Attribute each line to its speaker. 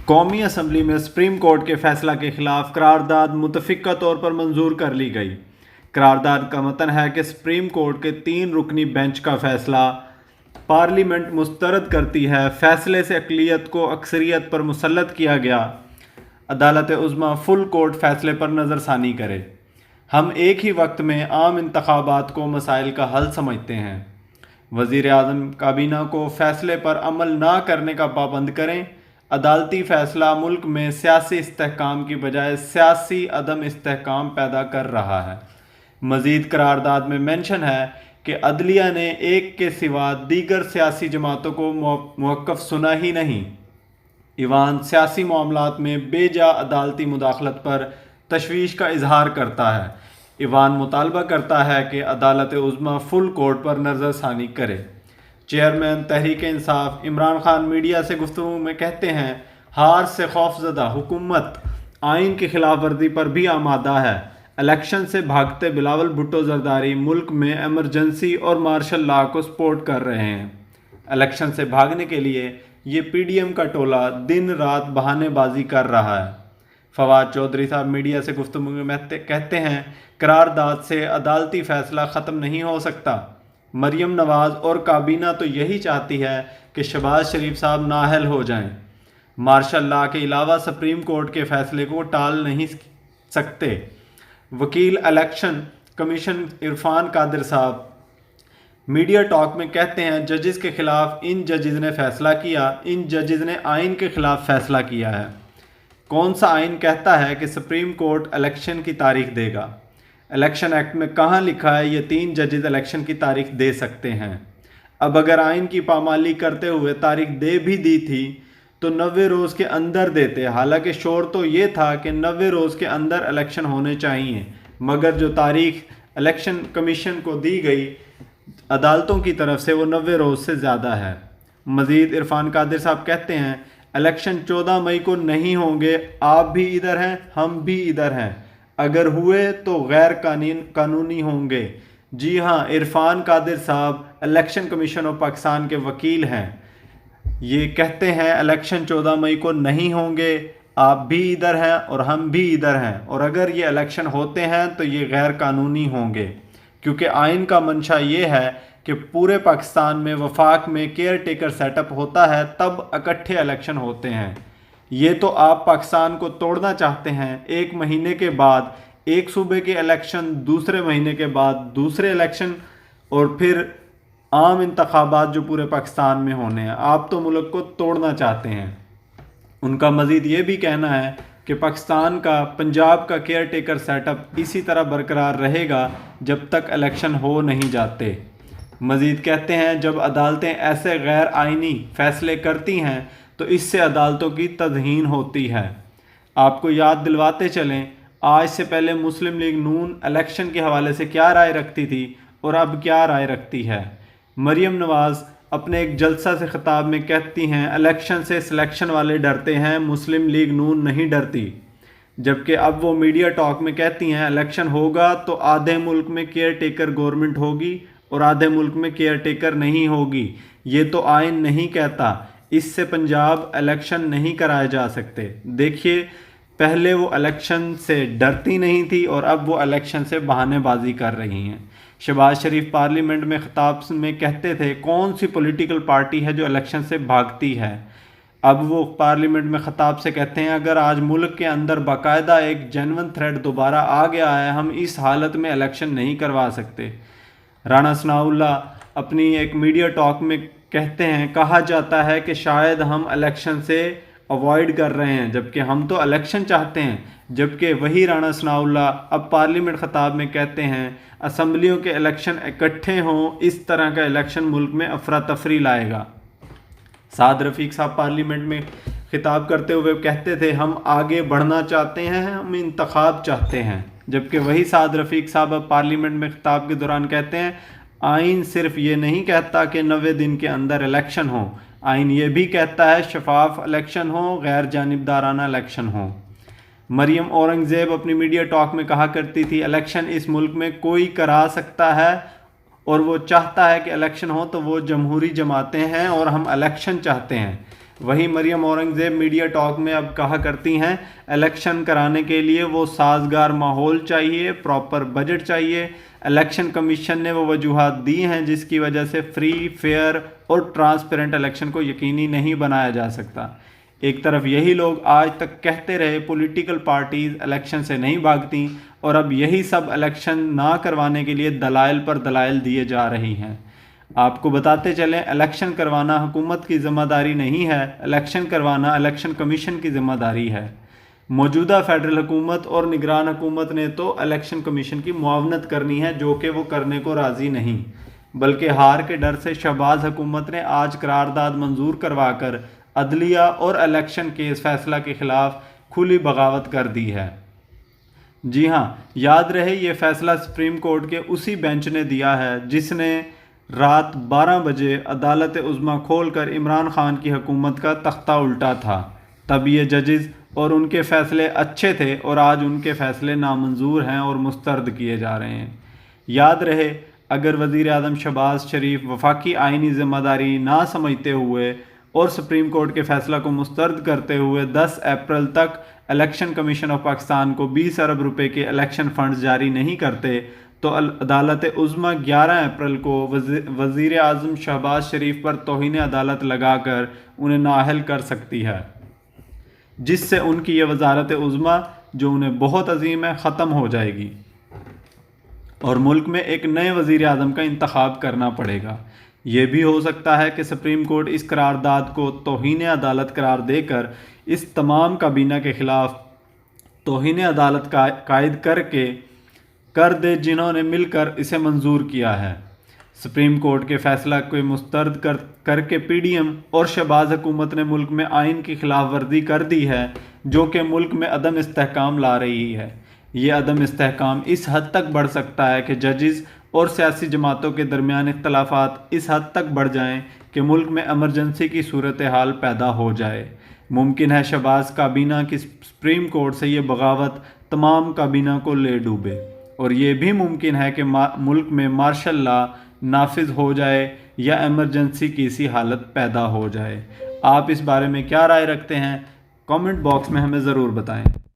Speaker 1: قومی اسمبلی میں supreme court کے فیصلہ کے خلاف قرارداد متفقہ طور پر منظور کر لی گئی۔ قرارداد کا متن ہے کہ سپریم کورٹ کے 3 رکنی بینچ کا فیصلہ پارلیمنٹ مسترد کرتی ہے۔ فیصلے سے اقلیت کو اکثریت پر مسلط کیا گیا۔ عدالت عظمیٰ فل کورٹ فیصلے پر نظر ثانی کرے۔ ہم ایک ہی وقت میں عام انتخابات کو مسائل کا حل سمجھتے ہیں۔ وزیر اعظم کابینہ کو فیصلے پر عمل نہ کرنے کا پابند کریں۔ عدالتی فیصلہ ملک میں سیاسی استحکام کی بجائے سیاسی عدم استحکام پیدا کر رہا ہے۔ مزید قرارداد میں مینشن ہے کہ عدلیہ نے ایک کے سوا دیگر سیاسی جماعتوں کو موقف سنا ہی نہیں۔ ایوان سیاسی معاملات میں بے جا عدالتی مداخلت پر تشویش کا اظہار کرتا ہے۔ ایوان مطالبہ کرتا ہے کہ عدالت عظمیٰ فل کورٹ پر نظر ثانی کرے۔ چیئرمین تحریک انصاف عمران خان میڈیا سے گفتگو میں کہتے ہیں، ہار سے خوفزدہ حکومت آئین کی خلاف ورزی پر بھی آمادہ ہے۔ الیکشن سے بھاگتے بلاول بھٹو زرداری ملک میں ایمرجنسی اور مارشل لا کو سپورٹ کر رہے ہیں۔ الیکشن سے بھاگنے کے لیے یہ پی ڈی ایم کا ٹولہ دن رات بہانے بازی کر رہا ہے۔ فواد چودھری صاحب میڈیا سے گفتگو میں کہتے ہیں، قرارداد سے عدالتی فیصلہ ختم نہیں ہو سکتا۔ مریم نواز اور کابینہ تو یہی چاہتی ہے کہ شہباز شریف صاحب نااہل ہو جائیں۔ مارشل لا کے علاوہ سپریم کورٹ کے فیصلے کو ٹال نہیں سکتے۔ وکیل الیکشن کمیشن عرفان قادر صاحب میڈیا ٹاک میں کہتے ہیں، ججز کے خلاف ان ججز نے فیصلہ کیا، ان ججز نے آئین کے خلاف فیصلہ کیا ہے۔ کون سا آئین کہتا ہے کہ سپریم کورٹ الیکشن کی تاریخ دے گا؟ الیکشن ایکٹ میں کہاں لکھا ہے یہ 3 ججز الیکشن کی تاریخ دے سکتے ہیں؟ اب اگر آئین کی پامالی کرتے ہوئے تاریخ دے بھی دی تھی تو 90 روز کے اندر دیتے، حالانکہ شور تو یہ تھا کہ 90 روز کے اندر الیکشن ہونے چاہیے، مگر جو تاریخ الیکشن کمیشن کو دی گئی عدالتوں کی طرف سے وہ 90 روز سے زیادہ ہے۔ مزید عرفان قادر صاحب کہتے ہیں، الیکشن 14 مئی کو نہیں ہوں گے، آپ بھی ادھر ہیں، ہم بھی ادھر ہیں، اگر ہوئے تو غیر قانونی ہوں گے۔ جی ہاں، عرفان قادر صاحب الیکشن کمیشن آف پاکستان کے وکیل ہیں۔ یہ کہتے ہیں الیکشن 14 مئی کو نہیں ہوں گے، آپ بھی ادھر ہیں اور ہم بھی ادھر ہیں، اور اگر یہ الیکشن ہوتے ہیں تو یہ غیر قانونی ہوں گے، کیونکہ آئین کا منشا یہ ہے کہ پورے پاکستان میں وفاق میں کیئر ٹیکر سیٹ اپ ہوتا ہے، تب اکٹھے الیکشن ہوتے ہیں۔ یہ تو آپ پاکستان کو توڑنا چاہتے ہیں۔ 1 مہینے کے بعد ایک صوبے کے الیکشن، دوسرے مہینے کے بعد دوسرے الیکشن، اور پھر عام انتخابات جو پورے پاکستان میں ہونے ہیں۔ آپ تو ملک کو توڑنا چاہتے ہیں۔ ان کا مزید یہ بھی کہنا ہے کہ پاکستان کا، پنجاب کا کیئر ٹیکر سیٹ اپ اسی طرح برقرار رہے گا جب تک الیکشن ہو نہیں جاتے۔ مزید کہتے ہیں، جب عدالتیں ایسے غیر آئینی فیصلے کرتی ہیں تو اس سے عدالتوں کی توہین ہوتی ہے۔ آپ کو یاد دلواتے چلیں، آج سے پہلے مسلم لیگ نون الیکشن کے حوالے سے کیا رائے رکھتی تھی اور اب کیا رائے رکھتی ہے۔ مریم نواز اپنے ایک جلسہ سے خطاب میں کہتی ہیں، الیکشن سے سلیکشن والے ڈرتے ہیں، مسلم لیگ نون نہیں ڈرتی، جبکہ اب وہ میڈیا ٹاک میں کہتی ہیں الیکشن ہوگا تو آدھے ملک میں کیئر ٹیکر گورنمنٹ ہوگی اور آدھے ملک میں کیئر ٹیکر نہیں ہوگی۔ یہ تو آئین نہیں کہتا، اس سے پنجاب الیکشن نہیں کرائے جا سکتے۔ دیکھیے، پہلے وہ الیکشن سے ڈرتی نہیں تھی اور اب وہ الیکشن سے بہانے بازی کر رہی ہیں۔ شہباز شریف پارلیمنٹ میں خطاب میں کہتے تھے، کون سی پولیٹیکل پارٹی ہے جو الیکشن سے بھاگتی ہے؟ اب وہ پارلیمنٹ میں خطاب سے کہتے ہیں، اگر آج ملک کے اندر باقاعدہ ایک جینون تھریٹ دوبارہ آ گیا ہے، ہم اس حالت میں الیکشن نہیں کروا سکتے۔ رانا ثناء اللہ اپنی ایک میڈیا ٹاک میں کہتے ہیں، کہا جاتا ہے کہ شاید ہم الیکشن سے اوائڈ کر رہے ہیں، جبکہ ہم تو الیکشن چاہتے ہیں۔ جبکہ وہی رانا ثناء اللہ اب پارلیمنٹ خطاب میں کہتے ہیں، اسمبلیوں کے الیکشن اکٹھے ہوں، اس طرح کا الیکشن ملک میں افراتفری لائے گا۔ سعد رفیق صاحب پارلیمنٹ میں خطاب کرتے ہوئے کہتے تھے، ہم آگے بڑھنا چاہتے ہیں، ہم انتخاب چاہتے ہیں۔ جبکہ وہی سعد رفیق صاحب اب پارلیمنٹ میں خطاب کے دوران کہتے ہیں، آئین صرف یہ نہیں کہتا کہ 90 دن کے اندر الیکشن ہو، آئین یہ بھی کہتا ہے شفاف الیکشن ہو، غیر جانبدارانہ الیکشن ہو۔ مریم اورنگزیب اپنی میڈیا ٹاک میں کہا کرتی تھی، الیکشن اس ملک میں کوئی کرا سکتا ہے اور وہ چاہتا ہے کہ الیکشن ہو تو وہ جمہوری جماعتیں ہیں اور ہم الیکشن چاہتے ہیں۔ وہیں مریم اورنگزیب میڈیا ٹاک میں اب کہا کرتی ہیں الیکشن کرانے کے لیے وہ سازگار ماحول چاہیے، پراپر بجٹ چاہیے۔ الیکشن کمیشن نے وہ وجوہات دی ہیں جس کی وجہ سے فری، فیئر اور ٹرانسپیرنٹ الیکشن کو یقینی نہیں بنایا جا سکتا۔ ایک طرف یہی لوگ آج تک کہتے رہے پولیٹیکل پارٹیز الیکشن سے نہیں بھاگتیں، اور اب یہی سب الیکشن نہ کروانے کے لیے دلائل پر دلائل دیے جا رہی ہیں۔ آپ کو بتاتے چلیں الیکشن کروانا حکومت کی ذمہ داری نہیں ہے، الیکشن کروانا الیکشن کمیشن کی ذمہ داری ہے۔ موجودہ فیڈرل حکومت اور نگران حکومت نے تو الیکشن کمیشن کی معاونت کرنی ہے، جو کہ وہ کرنے کو راضی نہیں، بلکہ ہار کے ڈر سے شہباز حکومت نے آج قرارداد منظور کروا کر عدلیہ اور الیکشن کیس فیصلہ کے خلاف کھلی بغاوت کر دی ہے۔ جی ہاں، یاد رہے یہ فیصلہ سپریم کورٹ کے اسی بینچ نے دیا ہے جس نے رات 12 بجے عدالت عظمیٰ کھول کر عمران خان کی حکومت کا تختہ الٹا تھا۔ تب یہ ججز اور ان کے فیصلے اچھے تھے، اور آج ان کے فیصلے نامنظور ہیں اور مسترد کیے جا رہے ہیں۔ یاد رہے اگر وزیر اعظم شہباز شریف وفاقی آئینی ذمہ داری نہ سمجھتے ہوئے اور سپریم کورٹ کے فیصلہ کو مسترد کرتے ہوئے 10 اپریل تک الیکشن کمیشن آف پاکستان کو 20 ارب روپے کے الیکشن فنڈز جاری نہیں کرتے، تو عدالت عظمیٰ 11 اپریل کو وزیر اعظم شہباز شریف پر توہین عدالت لگا کر انہیں نااہل کر سکتی ہے، جس سے ان کی یہ وزارت عظمیٰ جو انہیں بہت عظیم ہے ختم ہو جائے گی، اور ملک میں ایک نئے وزیر اعظم کا انتخاب کرنا پڑے گا۔ یہ بھی ہو سکتا ہے کہ سپریم کورٹ اس قرارداد کو توہین عدالت قرار دے کر اس تمام کابینہ کے خلاف توہین عدالت کا عائد کر دے جنہوں نے مل کر اسے منظور کیا ہے۔ سپریم کورٹ کے فیصلہ کو مسترد کر کے پی ڈی ایم اور شہباز حکومت نے ملک میں آئین کی خلاف ورزی کر دی ہے، جو کہ ملک میں عدم استحکام لا رہی ہے۔ یہ عدم استحکام اس حد تک بڑھ سکتا ہے کہ ججز اور سیاسی جماعتوں کے درمیان اختلافات اس حد تک بڑھ جائیں کہ ملک میں ایمرجنسی کی صورتحال پیدا ہو جائے۔ ممکن ہے شہباز کابینہ کی سپریم کورٹ سے یہ بغاوت تمام کابینہ کو لے ڈوبے، اور یہ بھی ممکن ہے کہ ملک میں مارشل لا نافذ ہو جائے یا ایمرجنسی کی سی حالت پیدا ہو جائے۔ آپ اس بارے میں کیا رائے رکھتے ہیں؟ کامنٹ باکس میں ہمیں ضرور بتائیں۔